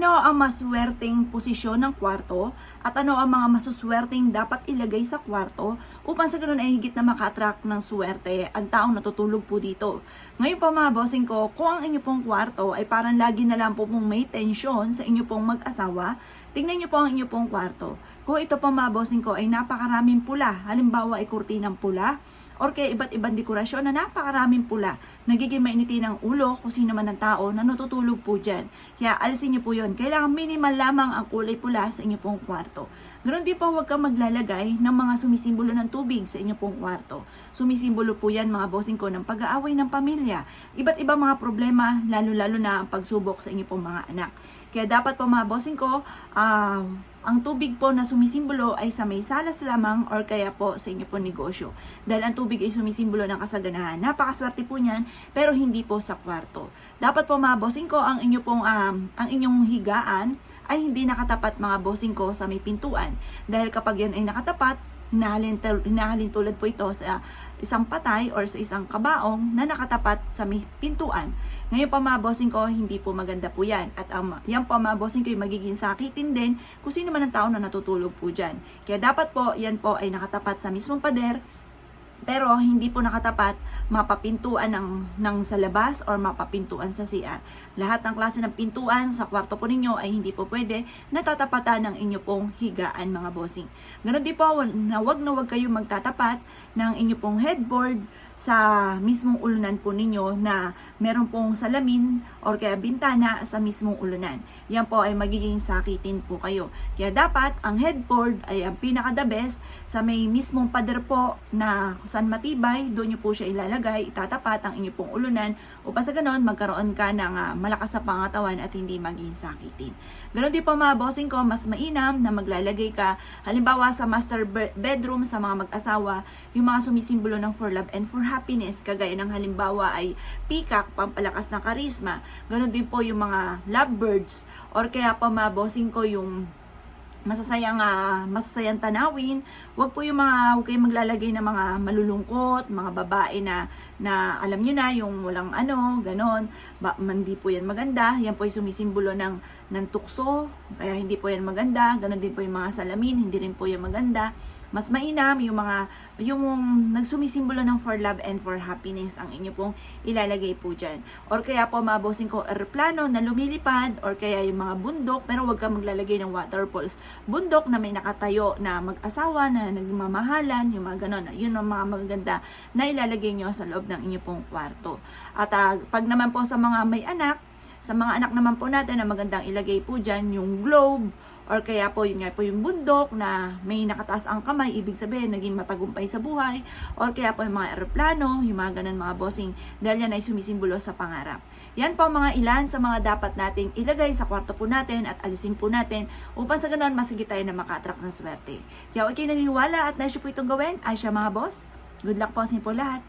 Ano ang maswerteng posisyon ng kwarto at ano ang mga masuswerteng dapat ilagay sa kwarto upang sa ganoon ay higit na maka-attract ng swerte ang taong natutulog po dito. Ngayon po mga bossing ko, kung ang inyo pong kwarto ay parang lagi na lang po pong may tensyon sa inyo pong mag-asawa, tingnan nyo po ang inyo pong kwarto. Kung ito po mga bossing ko ay napakaraming pula, halimbawa ay kurtinang pula, or kaya iba't ibang dekorasyon na napakaraming pula, nagiging mainitin ang ulo kung sino man ang tao na natutulog po dyan. Kaya alisin niyo po yun. Kailangan minimal lamang ang kulay pula sa inyo pong kwarto. Ganoon din po, huwag kang maglalagay ng mga sumisimbolo ng tubig sa inyo pong kwarto. Sumisimbolo po yan mga bossing ko ng pag-aaway ng pamilya. Iba't ibang mga problema, lalo-lalo na ang pagsubok sa inyo pong mga anak. Kaya dapat po mga bossing ko, ang tubig po na sumisimbolo ay sa may salas lamang or kaya po sa inyo po negosyo. Dahil ang tubig ay sumisimbolo ng kasaganahan. Napakaswerte po niyan, pero hindi po sa kwarto. Dapat po mga bossing ko, ang inyong higaan ay hindi nakatapat mga bossing ko sa may pintuan. Dahil kapag yan ay nakatapat, hinahalin tulad po ito sa isang patay or sa isang kabaong na nakatapat sa may pintuan. Ngayon pa mga bossing ko, hindi po maganda po yan. At yan po mga bossing ko, magiging sakitin din kung sino man ang tao na natutulog po dyan. Kaya dapat po, yan po ay nakatapat sa mismong pader, pero hindi po nakatapat mapapintuan ng sa labas or mapapintuan sa CR. Lahat ng klase ng pintuan sa kwarto po ninyo ay hindi po pwede natatapatan ng inyo pong higaan mga bossing. Ganon din po, na wag kayo magtatapat ng inyo pong headboard sa mismong ulunan po ninyo na meron pong salamin or kaya bintana sa mismong ulunan. Yan po ay magiging sakitin po kayo. Kaya dapat ang headboard ay ang pinaka-the best sa may mismong pader po na saan matibay, doon nyo po siya ilalagay, itatapat ang inyo pong ulunan upang sa ganon magkaroon ka ng malakas sa pangatawan at hindi maging sakitin. Ganon din po mga bossing ko, mas mainam na maglalagay ka halimbawa sa master bedroom sa mga mag-asawa, yung mga sumisimbolo ng for love and for happiness, kagaya ng halimbawa ay peacock, pampalakas ng karisma. Ganon din po yung mga lovebirds or kaya pa mga bossing ko yung masasayang tanawin. Huwag kayong maglalagay ng mga malulungkot, mga babae na alam nyo na, yung walang ganon. Hindi po yan maganda. Yan po ay sumisimbolo ng tukso, kaya hindi po yan maganda. Ganon din po yung mga salamin, hindi rin po yan maganda. Mas mainam yung nagsumisimbolo ng for love and for happiness ang inyo pong ilalagay po dyan. Or kaya po mga bossing ko, aeroplano na lumilipad or kaya yung mga bundok, pero huwag kang maglalagay ng waterfalls. Bundok na may nakatayo na mag-asawa na nagmamahalan, yung mga ganon. Yun ang mga magaganda na ilalagay nyo sa loob ng inyo pong kwarto. At pag naman po sa mga may anak, sa mga anak naman po natin na magandang ilagay po dyan yung globe or kaya po yun nga po yung bundok na may nakataas ang kamay, ibig sabihin naging matagumpay sa buhay, or kaya po yung mga eroplano, yung mga ganun mga bossing, dahil yan ay sumisimbolo sa pangarap. Yan po mga ilan sa mga dapat nating ilagay sa kwarto po natin at alisin po natin upang sa ganun masigit tayo na maka-attract ng swerte. Kaya okay naniniwala at nais po itong gawin, ay siya mga boss. Good luck po sa inyo po lahat.